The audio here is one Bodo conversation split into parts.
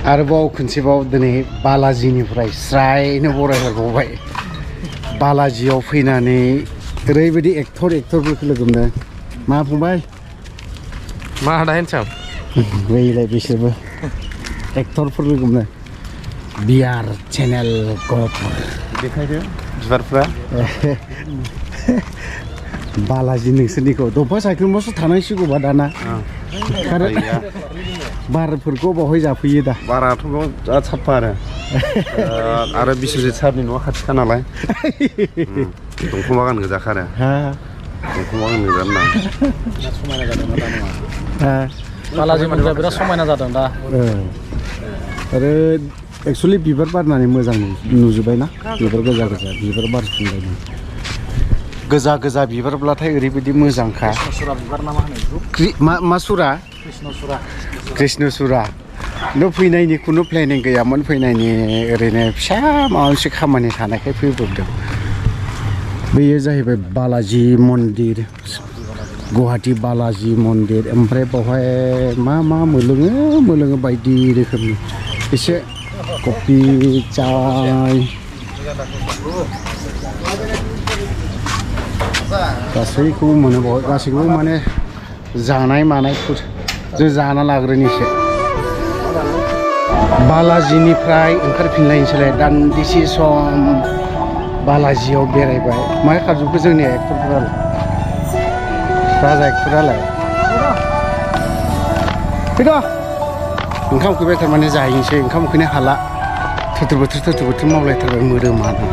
आरोबाव खनसेबाव दिनै बालाजिनिफ्राय स्रायनो बरायहरबावबाय बालाजियाव फैनानै ओरैबायदि एक्टरफोरखौ लोगो मोनदों मा फंबाय मा आदा हेनसाम बैलाय बिसोरबो एक्टरफोर लोगो मोनदों बिआर चेनेल गप देखायदो बिबारफ्रा बालाजि नोंसोरनिखौ दंफां सायख्लुमावसो थानांसिगौबा दाना बारफोरखौ बावहाय जाफैयो दा बाराथ' बिराद साफा आरो बिश्वजित सारनि न'आ खाथिखा नालाय दंफां बागान गोजाखा आरो दंफां बागान गोजा होनना समायना जादों दा नङा बालाजि मन्दिरा बिराद समायना जादों दा आरो एक्सुवेलि बिबार बारनानै मोजां नुजोब्बाय ना बिबार गोजा बिबार बारफिनबाय गोजा गोजा बिबारब्लाथाय ओरैबायदि मोजांखा मा सुरा कृष्णसुरा न' फैनायनि खुनु प्लेनिं गैयामोन फैनायनि ओरैनो फिसा माबा मोनसे खामानि थानायखाय फैब्रबदों बेयो जाहैबाय बालाजि मन्दिर गुवाहाटी बालाजि मन्दिर ओमफ्राय बावहाय मा मोलोङो बायदि रोखोमनि एसे कफि चाय गासैखौबो मोनो बावहाय गासैखौबो माने जानाय मानायफोर जों जाना लाग्रोनोसै बालाजिनिफ्राय ओंखारफिनलायनोसैलाय दान्दिसे सम बालाजियाव बेरायबाय मा खाजोबखो जोंनि एक्टरफोरालाय राजा एक्टरालाय फैद' ओंखाम उखैबाय थारमाने जाहैनोसै ओंखाम उखैनो हाला थोथोर बोथोर मावलायथारबाय मोदोमानो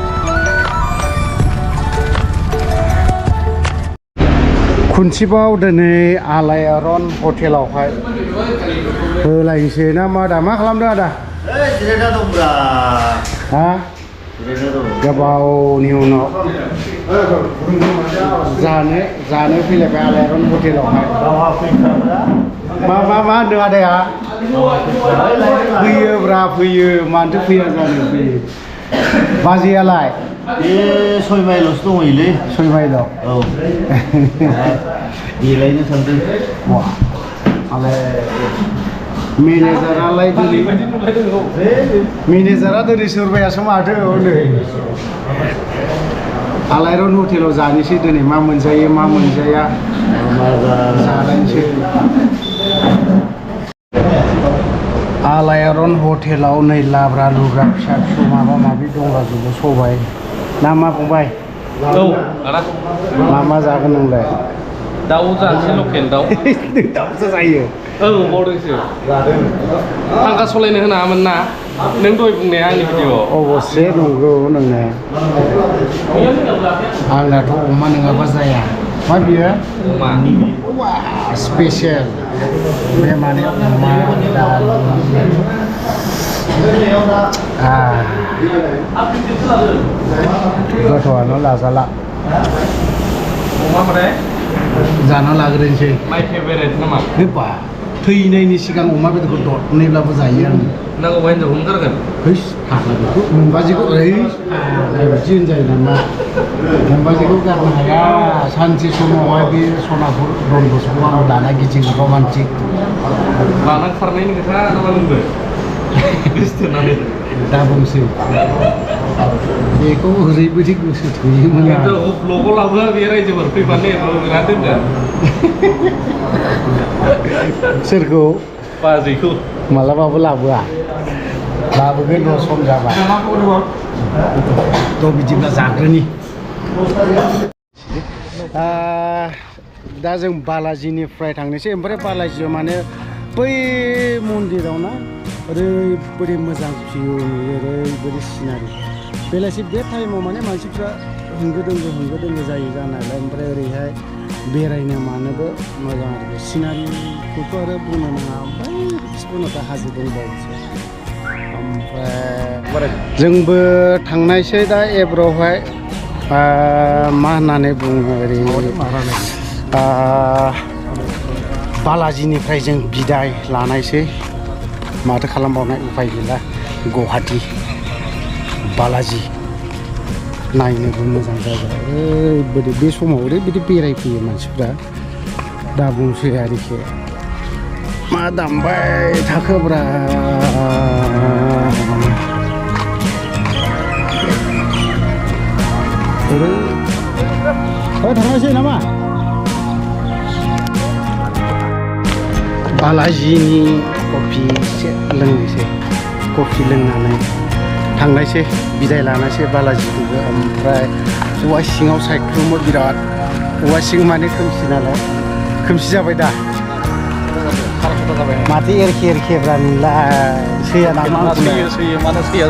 खनसेबाव दिनै आलायारन हटेलावहाय होलायनोसै ना मा दा मा खालामदों आदा जिरायना दंब्रा हा गोबावनि उनाव जानो फैलायबाय आलायारन हटेलावहाय मा होनदों आदाया फैयो मानोथो फैया जानो फैयो बाजैयालाय बे 6 माइलसो दंहैयोलै 6 माइलाव औ देलायनो सानदों मेनेजारालाय मेनेजारा दिनै सोरबायासो माथो हनै आलायारन हटेलाव जानोसै दिनै मा मोनजायो मा मोनजाया जालायनोसै आलायारन हटेलाव नै लाब्रा लुब्रा फिसा फिसौ माबा माबि दंलाजोबो सबाय ना मा फंबाय औ आदा मा जागोन नोंलाय दाउ जानोसै लकेल दाउ दाउसो जायो औ बावदोंसो फांखा सलायनो होनाङामोन ना नों दहाय बुंनाया आंनि भिडिअ अबस्से नंगौ नोंनाया आंनाथ' अमा नङाबा जाया मा बियो अमा स्पेसियेल बे माने अमा गोथावआनो लाजाला अमा माने जाना लाग्रोनोसै माइ फेभारेट नामा होबा थैनायनि सिगां अमा बेदरखौ दरनैब्लाबो जायो आं नांगौबा हिनजावखौ गारगोन हैस फाग्ला बेखौ मोनबाजिखौ ओरै बिदि होनजायो नामा मोनबाजिखौ गारनो हाया सानसे समावहाय बे सनापुर रनबसखौ आं लाना गिदिङो रमान्टिक लाना खारनायनि खोथा नामा नोंबो गोसोथोनानै दा बुंसै बेखौ ओरैबायदि गोसो थोयोमोन ब्लगाव लाबोआ बे रायजोफोर फैबानो बिराद दोनदों सोरखौ बाजैखौ मालाबाबो लाबोआ लाबोगोन र' सम जाबा थ' बिदिब्ला जाग्रोनि दा जों बालाजिनिफ्राय थांनोसै ओमफ्राय बालाजियाव माने बै मन्दिराव ना ओरैबायदि मोजां भिउ नुयो ओरैबायदि सिनारि बेलासि बे टाइमाव माने मानसिफ्रा होंगो दोंगो जायो जानायालाय ओमफ्राय ओरैहाय बेरायनो मानोबो मोजां आरोखि सिनारिखौथ' आरो बुंनो नाङा ओमफ्राय सिफुनाथ' हाजो दंबावोसो ओमफ्राय जोंबो थांनायसै दा एब्र'हाय मा होननानै बुङो ओरै बालाजिनिफ्राय जों बिदाय लानायसै माथो खालामबावनाय उफाय गैला गुवाहाटी बालाजि नायनोबो मोजां जायगा ओरैबायदि बे समाव ओरैबायदि बेरायफैयो मानसिफ्रा दा बुंसै आरोखि मा दामबाय थाखोब्रा थांनोसै नामा बालाजिनि कफि एसे लोंनोसै कफि लोंनानै थांनायसै बिदाय लानोसै बालाजिखौबो ओमफ्राय औवा सिङाव सायख्लुमो बिराद औवा सिं माने खोमसि नालाय खोमसि जाबाय दा माथो एरखे एरखेब्रा नोंलाय सैया नामा सैयो मानो सैया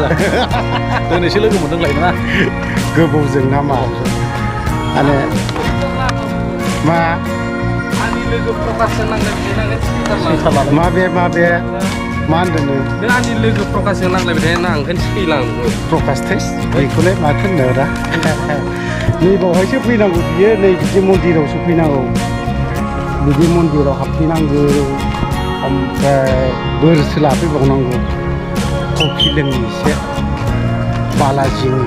दिनैसो लोगो मोनदोंलाय ना गोबावजों ना मा माने मा माबे मा होनदों नों आंनि लोगो प्रकाशजों नांलायबाय थायो ना ओंखायनो सैलाङो प्रकाश टेस्ट बेखौलाय माथो होननो रा नै बावहायसो फैनांगौ बियो नै बिदि मन्दिरावसो फैनांगौ बिदि मन्दिराव हाबफैनांगौ ओमफ्राय बोरसो लाफैबावनांगौ कफि लोंनो एसे बालाजिनि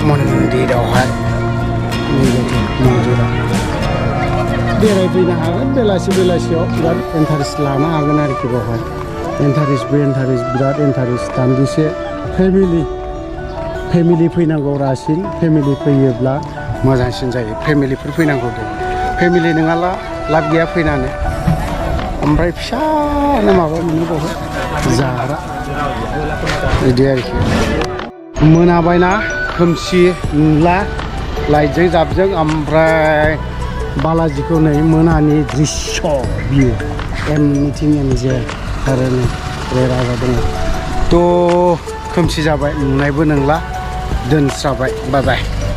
मन्दिरावहाय मन्दिराव बेरायफैनो हागोन बेलासियाव बिराद इन्टारेस्ट लानो हागोन आरोखि बेवहाय इन्टारेस्ट बिराद इन्टारेस्ट दान्दिसे फेमिलि फैनांगौ रासिन फेमिलि फैयोब्ला मोजांसिन जायो फेमिलिफोर फैनांगौ दे फेमिलि नङाला लाब गैया फैनानै ओमफ्राय फिसानो माबा मोनो बेवहाय जाग्रा बिदि आरोखि मोनाबायना खोमसि नुला लाइटजों जाबजों ओमफ्राय बालाजिखौ नै मोनानि दृश्य भिउ एमनिथिं एमजे आरो नै राजा दङ थ' खोमसि जाबाय नुनायबो नंला दोनस्राबाय बाय बाय